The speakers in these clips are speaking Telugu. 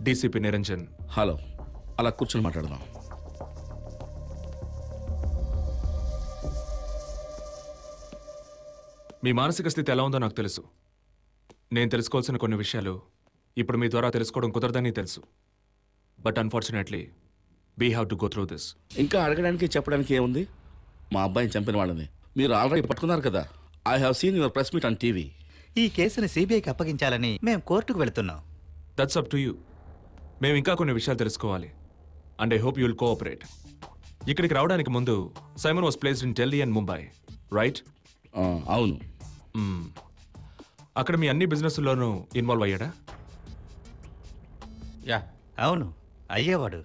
డీసీపీ నిరంజన్. హలో, అలా కూర్చొని మాట్లాడదాం. మీ మానసిక స్థితి ఎలా ఉందో నాకు తెలుసు. నేను తెలుసుకోవాల్సిన కొన్ని విషయాలు ఇప్పుడు మీ ద్వారా తెలుసుకోవడం కుదరదని తెలుసు. But unfortunately we have to go through this. ఇంకా అడగడానికి చెప్పడానికి ఏముంది? మా అబ్బాయిని చంపిన వాళ్ళని మీరు ఆల్రెడీ పట్టుకున్నారు కదా. I have seen your press meet on TV. ఈ కేసుని సిబిఐకి అప్పగించాలని మేము కోర్టుకు వెళుతున్నాం. That's up to you. మేము ఇంకా కొన్ని విషయాలు తెలుసుకోవాలి. And I hope you will cooperate. ఇక్కడికి రావడానికి ముందు Simon was placed in Delhi and Mumbai, right? అవును. అక్కడ మీ అన్ని బిజినెస్లోనూ ఇన్వాల్వ్ అయ్యాడా? యా, అవును, అయ్యేవాడు.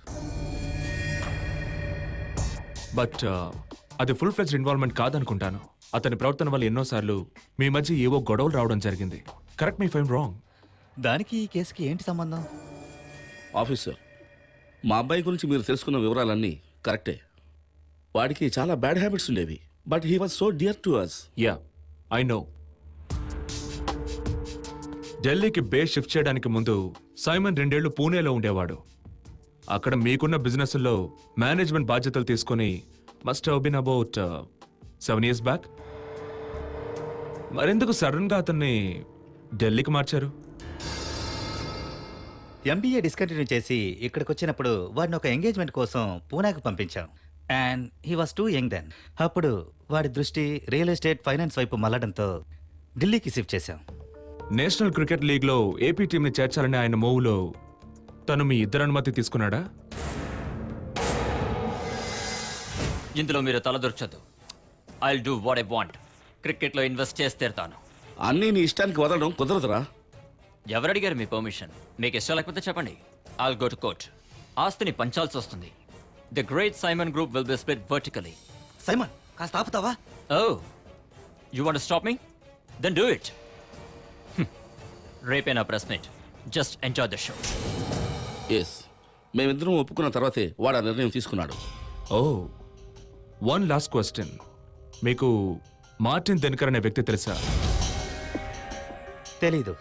బట్ అది ఫుల్ ఫ్లెడ్జ్డ్ ఇన్వాల్వ్మెంట్ కాదనుకుంటాను. అతని ప్రవర్తన వల్ల ఎన్నోసార్లు మీ మధ్య ఏవో గొడవలు రావడం జరిగింది. Correct me if I'm wrong. దానికి ఈ కేసుకి ఏంటి సంబంధం? ఆఫీసర్, మా అబ్బాయి గురించి మీరు తెలుసుకున్న వివరాలన్నీ కరెక్టే. వాడికి చాలా బ్యాడ్ హ్యాబిట్స్ ఉండేవి. But he was so dear to us. Yeah, I know. ఢిల్లీకి బేస్ షిఫ్ట్ చేయడానికి ముందు సైమన్ 2 ఏళ్లు పూణేలో ఉండేవాడు. అక్కడ మీకున్న బిజినెస్లో మేనేజ్మెంట్ బాధ్యతలు తీసుకుని must have been about 7 years back. మరెందుకు సడన్గా అతన్ని ఢిల్లీకి మార్చారు? ఎంబీఏ డిస్కంటిన్యూ చేసి ఇక్కడికి వచ్చినప్పుడు వాడిని ఒక ఎంగేజ్మెంట్ కోసం పూనాకు పంపించాం. And he was too young then. అప్పుడు వాడి దృష్టి రియల్ ఎస్టేట్ ఫైనాన్స్ వైపు మళ్ళడంతో ఢిల్లీకి షిఫ్ట్ చేశాం. నేషనల్ క్రికెట్ లీగ్లో ఏపీ టీంని చేర్చాలని ఆయన మూవ్లో తను మీ ఇద్దరు అనుమతి తీసుకున్నాడా? ఇందులో మీరు తలదొర్చొద్దు. I'll do what I want. క్రికెట్లో ఇన్వెస్ట్ చేసి తీరుతాను. అన్నీ నీ ఇష్టానికి వదలడం కుదరదురా. ఎవరు అడిగారు మీ పర్మిషన్? మీకు ఇష్టం లేకపోతే చెప్పండి. I'll go to court. ఆస్తిని పంచాల్సి వస్తుంది. The great Simon group will be split vertically. Simon, కాస్త ఆపుతావా? Oh, you want to stop me? Then do it. రేపే నా press meet. Just enjoy the show. Yes, మేమిద్దరం ఒప్పుకున్న తర్వాతే వాడు ఆ నిర్ణయం తీసుకున్నాడు. Oh, one last question. మీకు మార్టిన్ దినకర్ అనే వ్యక్తి తెలుసా? తెలీదు.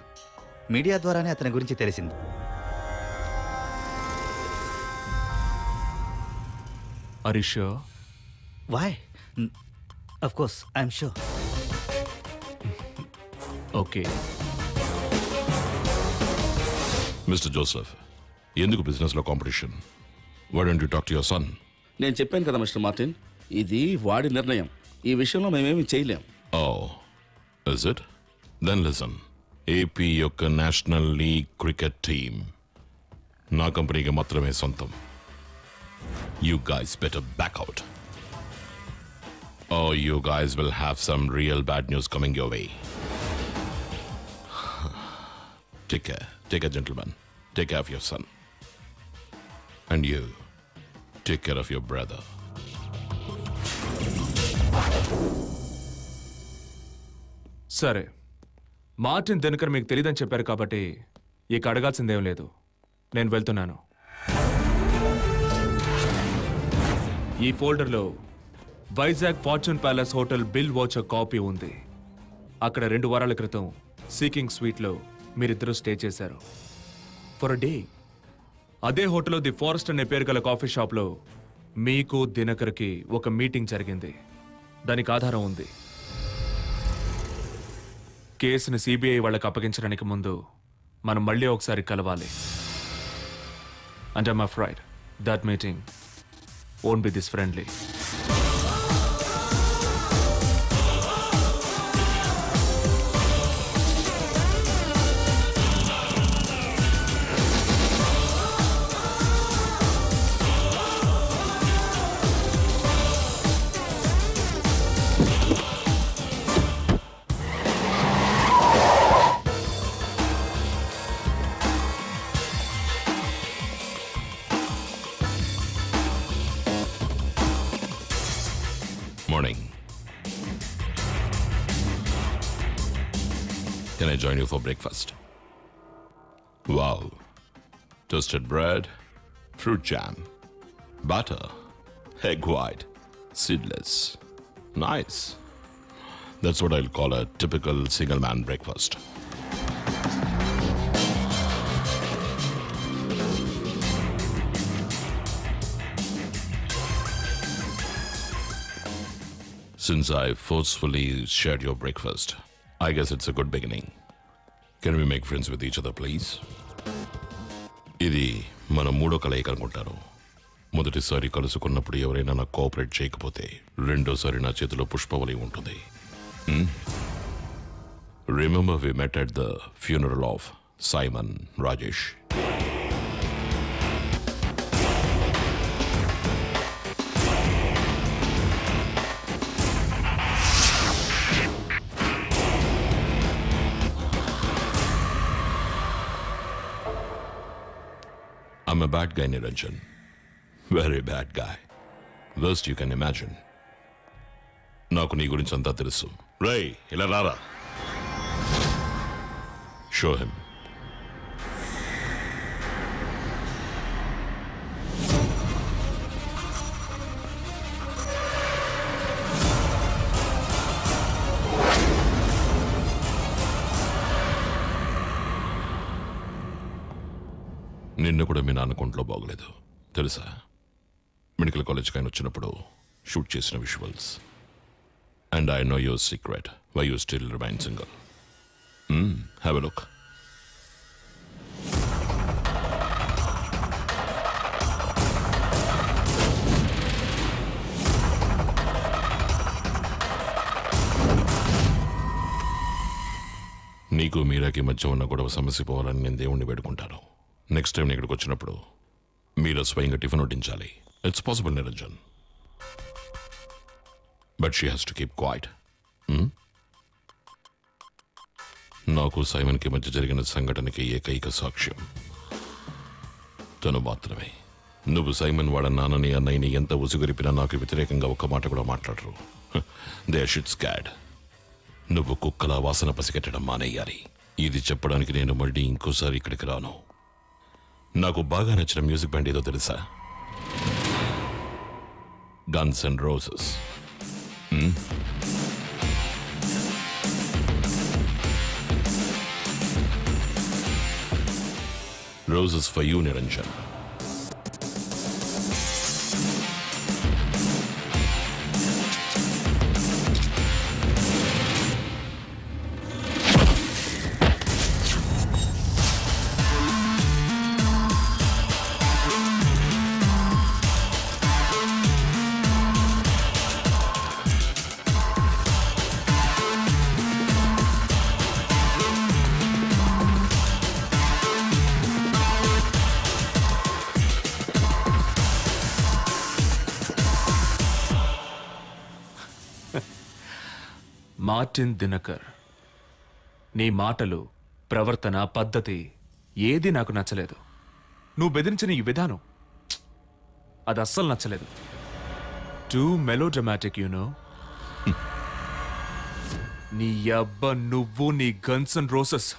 మీడియా ద్వారానే అతని గురించి తెలిసింది. Are you sure? Why? Of course I'm sure. Okay. Mister Joseph, ఎందుకు బిజినెస్లో competition? Why don't you talk to your son? నేను చెప్పాను కదా మిస్టర్ మార్టిన్, ఇది వాడి నిర్ణయం. ఈ విషయంలో మేమేమీ చేయలేం. Oh, is it? Then listen. AP యొక్క నేషనల్ లీగ్ క్రికెట్ టీమ్ నా కంపెనీకి మాత్రమే సొంతం. You guys better back out. Or you guys will have some real bad news coming your way. Take care, gentlemen. Take care of your son. And you, take care of your brother. సరే, మార్టిన్ దినకర్ మీకు తెలియదని చెప్పారు కాబట్టి ఇక అడగాల్సిందేం లేదు. నేను వెళ్తున్నాను. ఈ ఫోల్డర్లో Vizag fortune palace hotel bill voucher copy ఉంది. అక్కడ 2 వారాల క్రితం సీకింగ్ స్వీట్లో మీరిద్దరూ స్టే చేశారు ఫర్ అ డే. అదే హోటల్లో ది ఫారెస్ట్ అనే పేరు గల కాఫీ షాప్లో మీకు దినకర్కి ఒక మీటింగ్ జరిగింది. దానికి ఆధారం ఉంది. కేసుని సిబిఐ వాళ్ళకి అప్పగించడానికి ముందు మనం మళ్ళీ ఒకసారి కలవాలి. And I'm afraid that meeting won't be this friendly. Morning. Can I join you for breakfast? Wow. Toasted bread, fruit jam, butter, egg white, seedless. Nice. That's what I'll call a typical single man breakfast. Since I forcefully shared your breakfast, I guess it's a good beginning. Can we make friends with each other, please? ఇది మన మూడో కలయిక అనుకుంటాను. మొదటిసారి కలుసుకున్నప్పుడు ఎవరైనా నాకు కోఆపరేట్ చేయకపోతే రెండోసారి నా చేతిలో పుష్పవలి ఉంటుంది. Remember we met at the funeral of Simon Rajesh. I'm a bad guy, Niranjan. Very bad guy. Worst you can imagine. నాకు నీ గురించి అంతా తెలుసు. రేయ్, ఇలా రారా. Show him. నిన్ను కూడా మీ నాన్న కొంట్లో బాగోలేదు తెలుసా? మెడికల్ కాలేజ్కి ఆయన వచ్చినప్పుడు షూట్ చేసిన visuals. And I know your secret why you still remain single. Have a look. నీకు మీరాకి మధ్య ఉన్న గొడవ సమస్య పోవాలని నేను దేవుణ్ణి వేడుకుంటాను. నెక్స్ట్ టైం ఇక్కడికి వచ్చినప్పుడు మీరా స్వయంగా టిఫిన్ వడ్డించాలి. It's possible Niranjan, but she has to keep quiet. నాకు సైమన్కి మధ్య జరిగిన సంఘటనకి ఏకైక సాక్ష్యం తను మాత్రమే. నువ్వు సైమన్ వాళ్ళ నాన్నని అన్నయ్యని ఎంత ఉసుగొరిపినా నాకు వ్యతిరేకంగా ఒక్క మాట కూడా మాట్లాడరు. They should scared. నువ్వు కుక్కలా వాసన పసిగట్టడం మానేయాలి. ఇది చెప్పడానికి నేను మళ్ళీ ఇంకోసారి ఇక్కడికి రాను. నాకు బాగా నచ్చిన మ్యూజిక్ బ్యాండ్ ఏదో తెలుసా? Guns and roses. Roses for you, Niranjan. Martin Dinakar, నీ మాటలు, ప్రవర్తన, పద్ధతి ఏది నాకు నచ్చలేదు. నువ్వు బెదిరించిన ఈ విధానం అది అస్సలు నచ్చలేదు. Too melodramatic you know. నీ అబ్బ నువ్వు నీ guns and roses.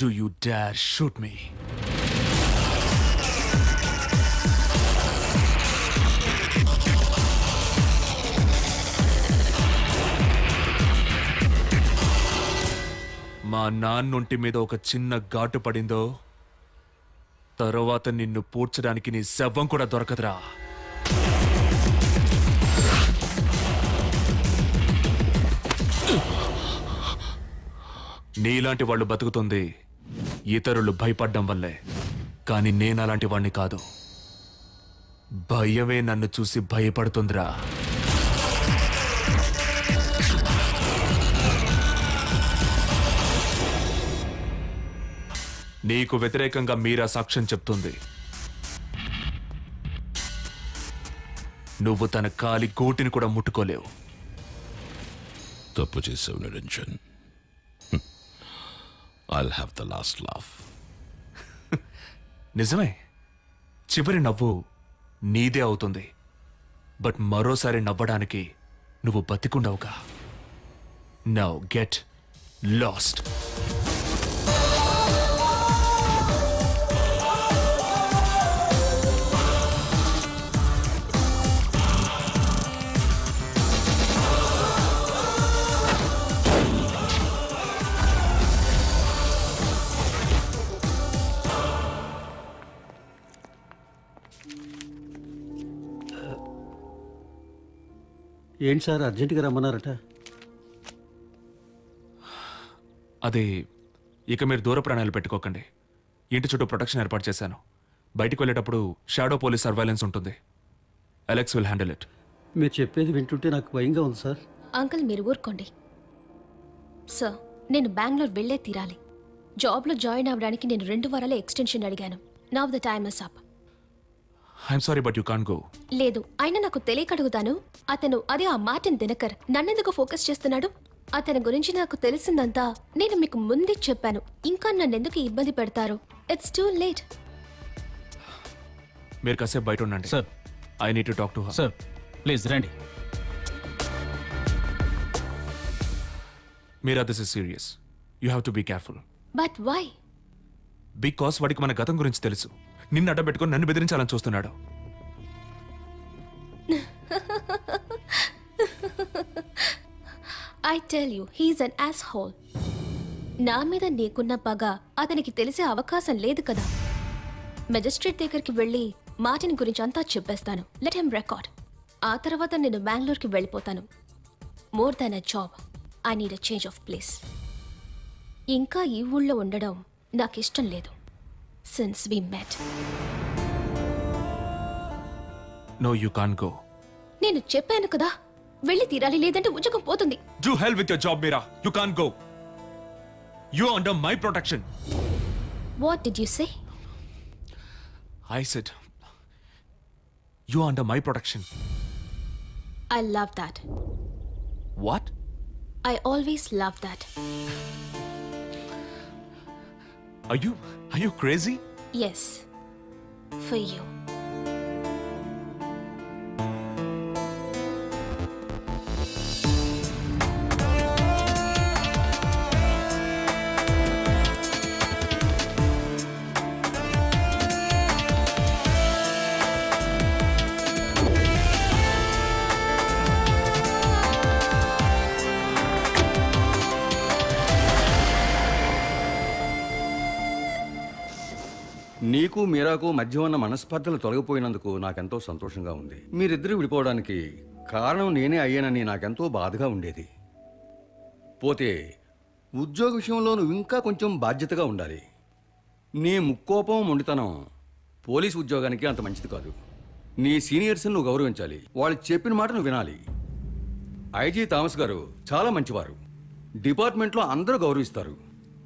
Do you dare shoot me? మా నాన్నొంటి మీద ఒక చిన్న ఘాటు పడిందో తరువాత నిన్ను పూడ్చడానికి నీ శవం కూడా దొరకదురా. నీలాంటి వాళ్ళు బతుకుతుంది ఇతరులు భయపడ్డం వల్లే, కానీ నేను అలాంటి వాణ్ణి కాదు. భయమే నన్ను చూసి భయపడుతుందిరా. నీకు వ్యతిరేకంగా మీరా సాక్ష్యం చెప్తుంది. నువ్వు తన కాలి గోటిని కూడా ముట్టుకోలేవు. తప్పు చేసావు Niranjan. I'll have the last laugh. నిజమే, చివరి నవ్వు నీదే అవుతుంది. బట్ మరోసారి నవ్వడానికి నువ్వు బతికుండవుగా. Now get lost. ఏంటి సార్ అర్జెంటుగా రమ్మన్నారట? అది ఇక మీరు దూర ప్రాణాలు పెట్టుకోకండి. ఇంటి చుట్టూ ప్రొటెక్షన్ ఏర్పాటు చేశాను. బయటికి వెళ్ళేటప్పుడు షాడో పోలీస్ సర్వైలెన్స్ ఉంటుంది. Alex will handle it. మీరు చెప్పేది వింటుంటే నాకు భయంగా ఉంది సార్. అంకుల్ మీరు ఊరుకోండి. సార్ నేను బెంగళూరు వెళ్ళే తీరాలి. జాబ్లో జాయిన్ అవ్వడానికి నేను 2 వారాల ఎక్స్టెన్షన్ అడిగాను. Now the time is up. I'm sorry but you can go. లేదు అయినా నాకు తెలియక అడుగుతాను. అతను అదే ఆ మార్టిన్ దినకర్ నన్నెందుకు ఫోకస్ చేస్తున్నాడు? అతని గురించి నాకు తెలిసిందంతా నేను మీకు ముందే చెప్పాను. ఇంకా నన్నెందుకు ఇబ్బంది పెడతారు? It's too late. మీరు కాసేపు బయట ఉండండి. Sir I need to talk to her. Sir please రండి. Meera, this is serious. You have to be careful. But why? Because వాడికి మన గతం గురించి తెలుసు. నిన్ను అడ్డబెట్టుకొని నన్ను బెదిరించాలని చూస్తున్నాడు. I tell you he's an asshole. నా మీద నీకున్న పగ అతనికి తెలిసే అవకాశం లేదు కదా. మెజిస్ట్రేట్ దగ్గరికి వెళ్ళి మార్టిన్ గురించి అంతా చెప్పేస్తాను. Let him record. ఆ తర్వాత నేను బెంగళూరుకి వెళ్ళిపోతాను. More than a job, I need a change of place. ఇంకా ఈ ఊళ్ళో ఉండడం నాకు ఇష్టం లేదు. Since we met. No you can go. నేను చెప్పాను కదా వెళ్ళి తీరాలి, లేదంటే ఉద్యోగం పోతుంది. Do hell with your job, Meera. You can't go. You're under my protection. What did you say? I said, you're under my protection. I love that. What? I always love that. Are you crazy? Yes, for you. నీకు మీరాకు మధ్య ఉన్న మనస్పర్ధలు తొలగిపోయినందుకు నాకెంతో సంతోషంగా ఉంది. మీరిద్దరూ విడిపోవడానికి కారణం నేనే అయ్యానని నాకెంతో బాధగా ఉండేది. పోతే ఉద్యోగ విషయంలో నువ్వు ఇంకా కొంచెం బాధ్యతగా ఉండాలి. నీ ముక్కోపం మొండితనం పోలీసు ఉద్యోగానికి అంత మంచిది కాదు. నీ సీనియర్స్ని నువ్వు గౌరవించాలి. వాళ్ళు చెప్పిన మాట నువ్వు వినాలి. ఐజీ థామస్ గారు చాలా మంచివారు. డిపార్ట్మెంట్లో అందరూ గౌరవిస్తారు.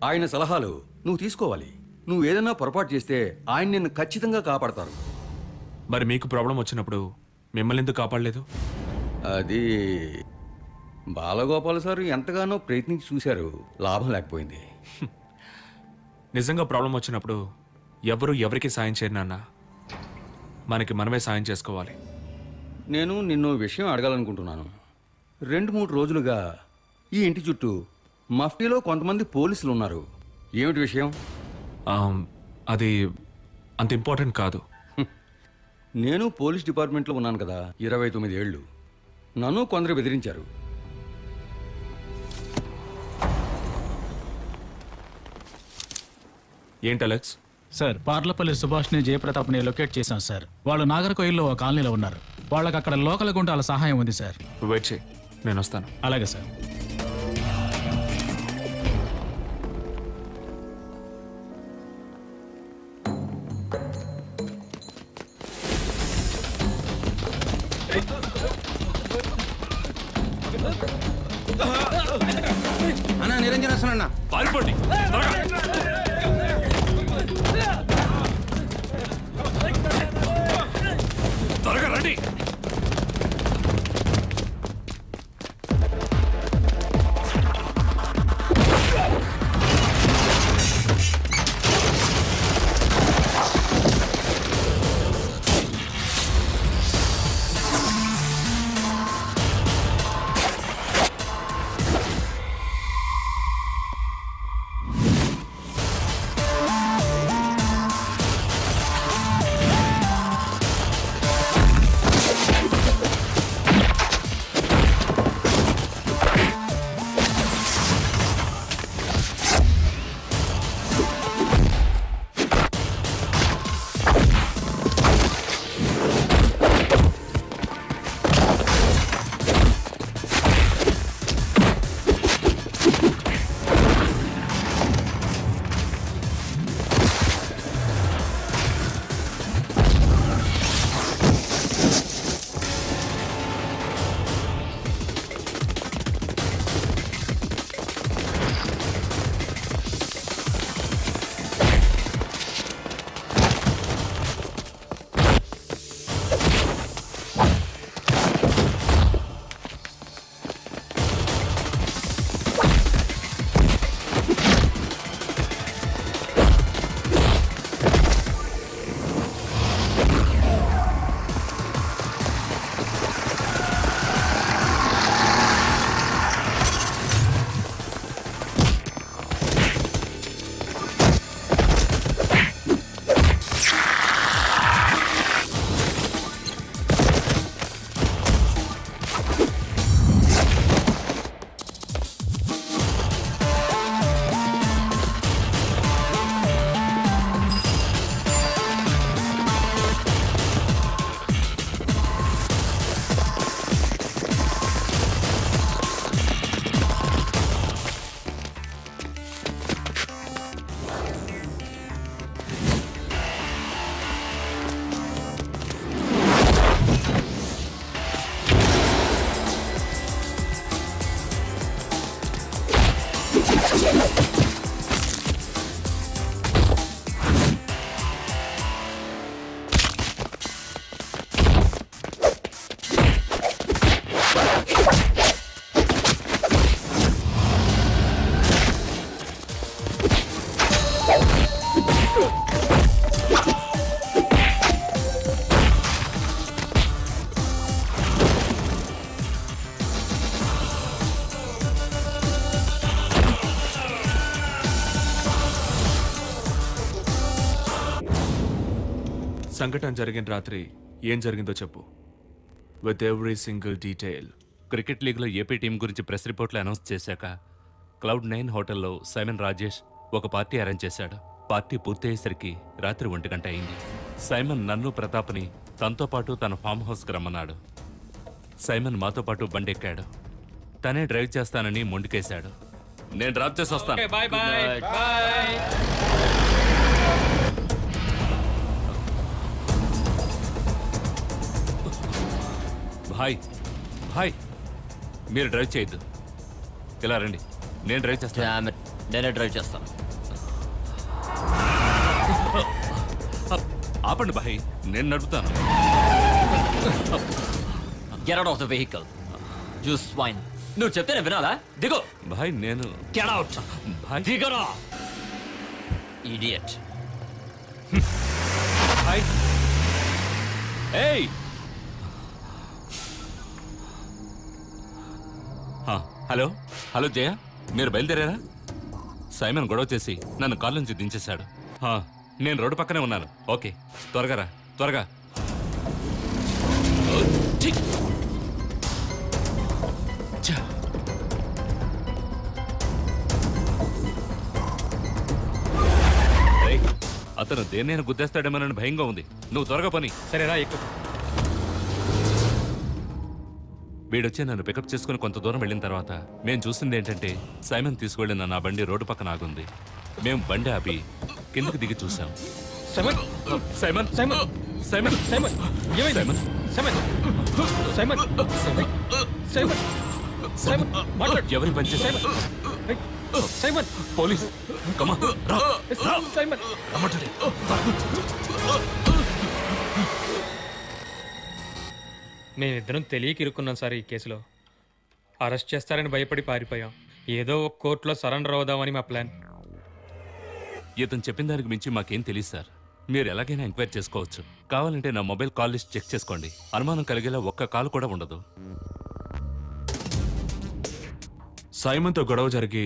ఆయన సలహాలు నువ్వు తీసుకోవాలి. నువ్వు ఏదైనా పొరపాటు చేస్తే ఆయన నిన్ను ఖచ్చితంగా కాపాడతారు. మరి మీకు ప్రాబ్లం వచ్చినప్పుడు మిమ్మల్ని ఎందుకు కాపాడలేదు? అది బాలగోపాల్ సార్ ఎంతగానో ప్రయత్నించి చూశారు, లాభం లేకపోయింది. నిజంగా ప్రాబ్లం వచ్చినప్పుడు ఎవరు ఎవరికి సాయం చేయరు నాన్న. మనకి మనమే సాయం చేసుకోవాలి. నేను నిన్ను విషయం అడగాలనుకుంటున్నాను. 2-3 రోజులుగా ఈ ఇంటి చుట్టూ మఫ్టీలో కొంతమంది పోలీసులు ఉన్నారు. ఏమిటి విషయం? అది అంత ఇంపార్టెంట్ కాదు. నేను పోలీస్ డిపార్ట్మెంట్లో ఉన్నాను కదా 29 ఏళ్ళు. నన్ను కొందరు బెదిరించారు. ఏంటి అలెక్స్? సార్ పార్లపల్లి సుభాష్ని జయప్రతాప్ని లొకేట్ చేశాం సార్. వాళ్ళు నాగర్కోయిల్లో ఒక కాలనీలో ఉన్నారు. వాళ్ళకి అక్కడ లోకల్ గుంటాల సహాయం ఉంది సార్. వెయిట్ చేయి, నేను వస్తాను. అలాగే సార్. అన్నా నిరంజన్ వస్తున్నా. పారిపోండి. త్వరగా రండి. సంఘటన జరిగిన రాత్రి ఏం జరిగిందో చెప్పు with every single detail. Cricket లీగ్లో ఏపీ టీం గురించి ప్రెస్ రిపోర్ట్లు అనౌన్స్ చేశాక క్లౌడ్ 9 హోటల్లో సైమన్ రాజేష్ ఒక పార్టీ అరేంజ్ చేశాడు. పార్టీ పూర్తయ్యేసరికి రాత్రి 1 గంట అయింది. సైమన్ నన్ను ప్రతాప్ని తనతో పాటు తన ఫామ్ హౌస్కి రమ్మన్నాడు. సైమన్ మాతో పాటు బండెక్కాడు. తనే డ్రైవ్ చేస్తానని మొండికేశాడు. నేను డ్రాప్ చేసి వస్తాను. హాయ్ హాయ్, మీరు డ్రైవ్ చేయొద్దు. ఇలా రండి, నేను డ్రైవ్ చేస్తాను. Damn it. నేనే డ్రైవ్ చేస్తాను. ఆపండి భాయ్, నేను నడుపుతాను. Get out of the vehicle. You swine. నువ్వు చెప్తేనే వినాలా? దిగు. భాయ్ నేను Get out. భాయ్ దిగరా. Idiot. భాయ్ ఏయ్ హలో హలో జయ, మీరు బయలుదేరారా? సైమన్ గొడవ చేసి నన్ను కాల్ నుంచి దించేశాడు. నేను రోడ్డు పక్కనే ఉన్నాను. ఓకే, త్వరగా రా, త్వరగా. ఏయ్, అతను దేన్నైనా గుద్దేస్తాడేమోనని భయంగా ఉంది. నువ్వు త్వరగా పని. సరేరా, ఎక్కువ. వీడొచ్చి నన్ను పికప్ చేసుకుని కొంత దూరం వెళ్ళిన తర్వాత మేము చూసింది ఏంటంటే సైమన్ తీసుకువెళ్ళిన నా బండి రోడ్డు పక్కన ఆగుంది. మేము బండి ఆపి కిందకి దిగి చూసాం. Simon Simon Simon Simon Simon ఏమైంది? Simon Simon Simon Simon Simon మాట్లాడు. ఎవరి పని చేశారు? సైమన్ పోలీస్ కమా రా. సైమన్ మేమిద్దరం తెలియక ఇరుక్కున్నాం సార్ ఈ కేసులో. అరెస్ట్ చేస్తారని భయపడి పారిపోయాం. ఏదో ఒక కోర్టులో సరెండర్ అవుదామని మా ప్లాన్. ఇతను చెప్పిన దానికి మించి మాకేం తెలియదు సార్. మీరు ఎలాగైనా ఎంక్వైరీ చేసుకోవచ్చు. కావాలంటే నా మొబైల్ కాల్ లిస్ట్ చెక్ చేసుకోండి. అనుమానం కలిగేలా ఒక్క కాల్ కూడా ఉండదు. సైమన్తో గొడవ జరిగి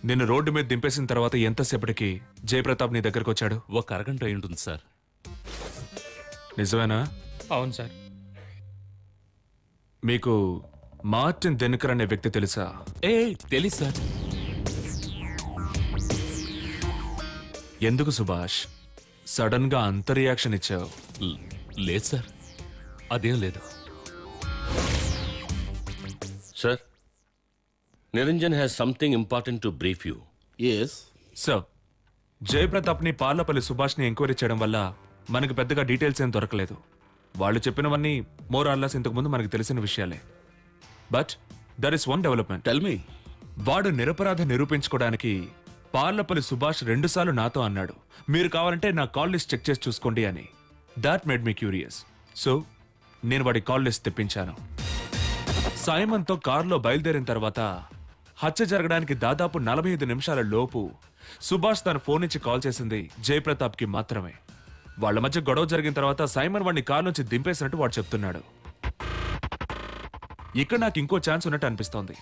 నిన్ను రోడ్డు మీద దింపేసిన తర్వాత ఎంతసేపటికి జయప్రతాప్ నీ దగ్గరకు వచ్చాడు? ఒక అరగంట అయి ఉంటుంది సార్. నిజమేనా? అవును సార్. మీకు మార్టిన్ దినకర్ అనే వ్యక్తి తెలుసా? తెలీదు సార్. ఎందుకు సుభాష్ సడన్ గా అంత రియాక్షన్ ఇచ్చావు? లేదు సార్, అదేం లేదు. Sir, Niranjan has something important to brief you. Yes sir, Jayaprathap ని పార్లపల్లి సుభాష్ ని ఎంక్వైరీ చేయడం వల్ల మనకు పెద్దగా డీటెయిల్స్ ఏం దొరకలేదు. వాళ్ళు చెప్పినవన్నీ మోర్ ఆర్ లెస్ ఇంతకు ముందు మనకు తెలిసిన విషయాలే. But there is one development. Tell me. వాడు నిరపరాధ నిరూపించుకోవడానికి పార్లపల్లి సుభాష్ 2 సార్లు నాతో అన్నాడు, మీరు కావాలంటే నా కాల్ లిస్ట్ చెక్ చేసి చూసుకోండి అని. That made me curious. So నేను వాడి కాల్ లిస్ట్ తెప్పించాను. సైమన్తో కారులో బయలుదేరిన తర్వాత హత్య జరగడానికి దాదాపు 45 నిమిషాల లోపు సుభాష్ తన ఫోన్ నుంచి కాల్ చేసింది జయప్రతాప్ కి మాత్రమే. వాళ్ళ మధ్య గొడవ జరిగిన తర్వాత సైమన్ వాడిని కారు నుంచి దింపేసినట్టు వాడు చెప్తున్నాడు. ఇక్కడ నాకు ఇంకో ఛాన్స్ ఉన్నట్టు అనిపిస్తోంది.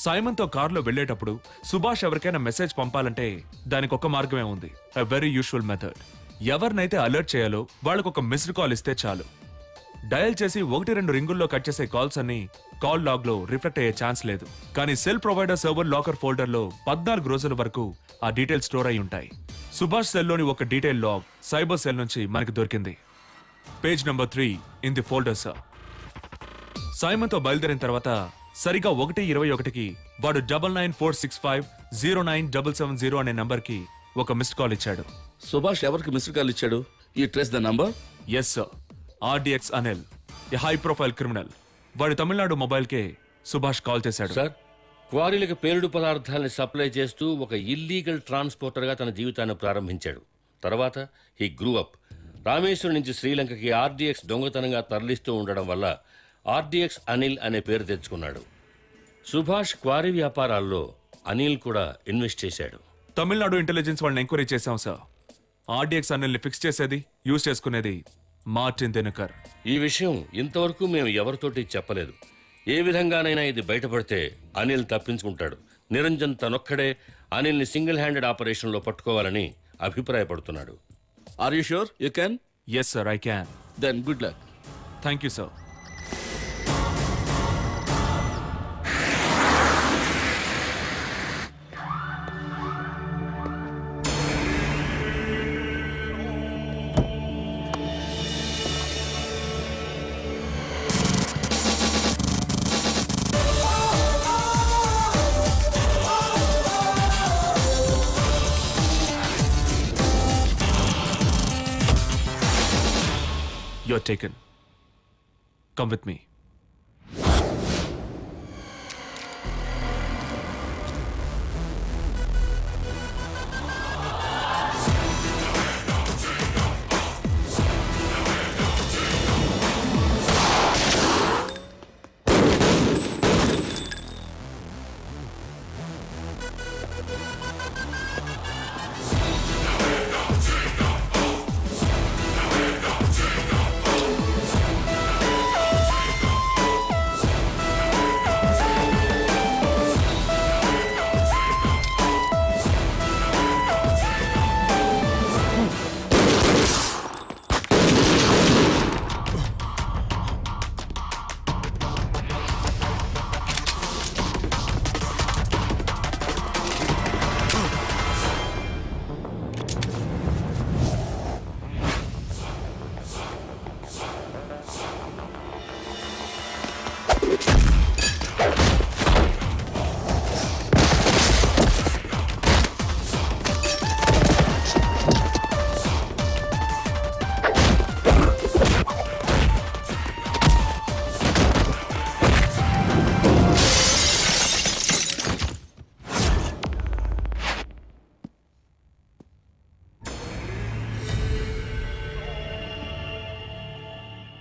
సైమన్తో కారులో వెళ్లేటప్పుడు సుభాష్ ఎవరికైనా మెసేజ్ పంపాలంటే దానికి ఒక మార్గమే ఉంది, ఎ వెరీ యూజువల్ మెథడ్. ఎవరినైతే అలర్ట్ చేయాలో వాళ్ళకు ఒక మిస్డ్ కాల్ ఇస్తే చాలు. డయల్ చేసి 1-2 రింగుల్లో కట్ చేసే కాల్స్ అన్ని కాల్ లాగ్ లో రిఫ్లెక్ట్ అయ్యే ఛాన్స్ లేదు. కానీ cell provider server locker folder లో 14 రోజుల వరకు ఆ డీటెయిల్స్ స్టోర్ అయి ఉంటాయి. సుభాష్ సెల్ లోని ఒక డీటెయిల్ లాగ్ సైబర్ సెల్ నుంచి మనకి దొరికింది. Page number 3 in the folder sir. Simon తో బయలుదేరిన తర్వాత సరిగా 1:21కి వాడు 9946509770 అనే నంబర్ కి ఒక మిస్డ్ కాల్ ఇచ్చాడు. సుభాష్ ఎవరికి మిస్డ్ కాల్ ఇచ్చాడు? ఈ trace the number? Yes sir, RDX Anil, a high profile criminal. వాడి తమిళనాడు మొబైల్ కే సుభాష్ కాల్ చేశాడు. సార్, క్వారీలకు పేలుడు పదార్థాలని సప్లై చేస్తూ ఒక ఇల్లీగల్ ట్రాన్స్పోర్టర్గా తన జీవితాన్ని ప్రారంభించాడు. తర్వాత హీ గ్రూ అప్. రామేశ్వరం నుంచి శ్రీలంకకి RDX దొంగతనంగా తరలిస్తూ ఉండడం వల్ల RDX అనిల్ అనే పేరు తెచ్చుకున్నాడు. సుభాష్ క్వారీ వ్యాపారాల్లో అనిల్ కూడా ఇన్వెస్ట్ చేశాడు. తమిళనాడు ఇంటెలిజెన్స్ వాళ్ళని ఎంక్వైరీ చేశాం సార్. RDX అనిల్ ని ఫిక్స్ చేసేది, యూజ్ చేసుకునేది మార్టిన్ దినకర్. ఈ విషయం ఇంతవరకు మేము ఎవరితోటి చెప్పలేదు. ఏ విధంగానైనా ఇది బయటపడితే అనిల్ తప్పించుకుంటాడు. నిరంజన్ తనొక్కడే అనిల్ని సింగిల్ హ్యాండెడ్ ఆపరేషన్లో పట్టుకోవాలని అభిప్రాయపడుతున్నాడు. Are you sure you can? Yes sir, I can. Then good luck. Thank you sir. You're taken. Come with me.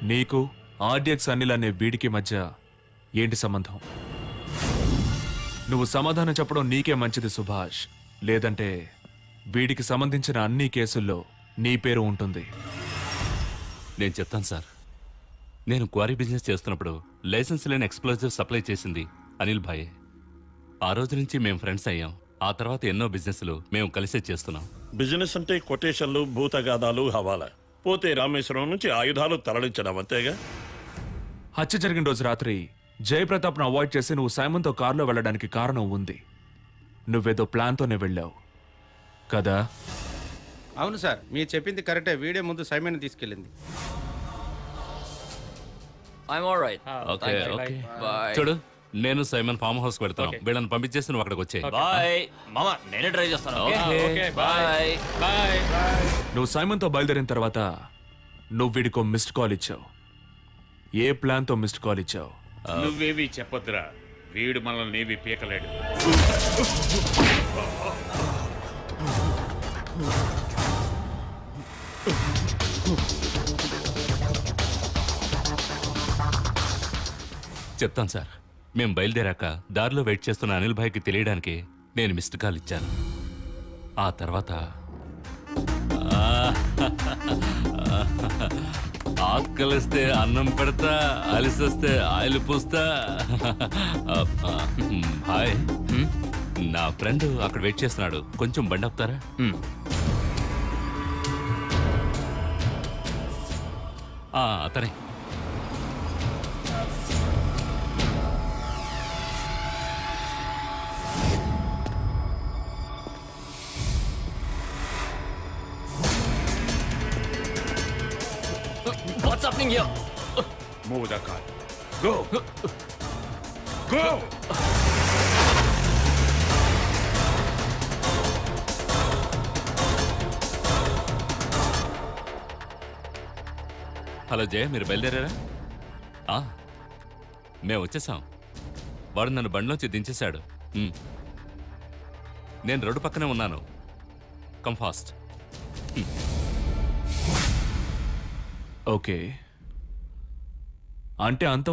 నీకు ఆర్డిఎక్స్ అనిల్ అనే వీడికి మధ్య ఏంటి సంబంధం? నువ్వు సమాధానం చెప్పడం నీకే మంచిది సుభాష్, లేదంటే వీడికి సంబంధించిన అన్ని కేసుల్లో నీ పేరు ఉంటుంది. నేను చెప్తాను సార్. నేను క్వారీ బిజినెస్ చేస్తున్నప్పుడు లైసెన్స్ లేని ఎక్స్ప్లోజివ్ సప్లై చేసింది అనిల్ భాయే. ఆ రోజు నుంచి మేము ఫ్రెండ్స్ అయ్యాం. ఆ తర్వాత ఎన్నో బిజినెస్లు మేము కలిసే చేస్తున్నాం. బిజినెస్ అంటే కొటేషన్లు, భూతగాదాలు, హవాలా. పోతే రామేశ్వరం నుంచి ఆయుధాలు తరలించడం అంతేగా. హత్య జరిగిన రోజు రాత్రి జయప్రతాప్ను అవాయిడ్ చేసి నువ్వు సైమన్తో కారులో వెళ్ళడానికి కారణం ఉంది. నువ్వేదో ప్లాన్తోనే వెళ్ళావు కదా? అవును సార్, మీరు చెప్పింది కరెక్టే. వీడియో ముందు సైమన్ తీసుకెళ్ళింది. I'm all right. Okay Thank you. Okay. Bye. చూడు, నేను సైమన్ ఫామ్ హౌస్ వెళ్తాను. వీళ్ళని పంపించేసి నువ్వు అక్కడికి వచ్చే. Bye. మామ నేనే డ్రైవ్ చేస్తాను. Okay bye bye. నువ్వు సైమన్తో బయలుదేరిన తర్వాత నువ్వు వీడికో మిస్డ్ కాల్ ఇచ్చావు. ఏ ప్లాన్తో మిస్డ్ కాల్ ఇచ్చావు? నువ్వేవి చెప్పొద్దురా, వీడు మనల్ని ఏవి పీకలేడు. చెప్తాను సార్. మేము బయలుదేరాక దారిలో వెయిట్ చేస్తున్న అనిల్ భాయ్కి తెలియడానికి నేను మిస్డ్ కాల్ ఇచ్చాను. ఆ తర్వాత ఆకలిస్తే అన్నం పెడతా, అలిసొస్తే ఆయిల్ పూస్తా. హాయ్, నా ఫ్రెండ్ అక్కడ వెయిట్ చేస్తున్నాడు. కొంచెం బండి ఆపుతారా? అతనే. What's happening here? Move the car. Go. Go. Hello Jaya, మీరు బయలుదేరారా? మేము వచ్చేసాం. వాడు నన్ను బండిలోంచి దించేశాడు. నేను రోడ్డు పక్కనే ఉన్నాను. Come fast. ఓకే, అంటే అంత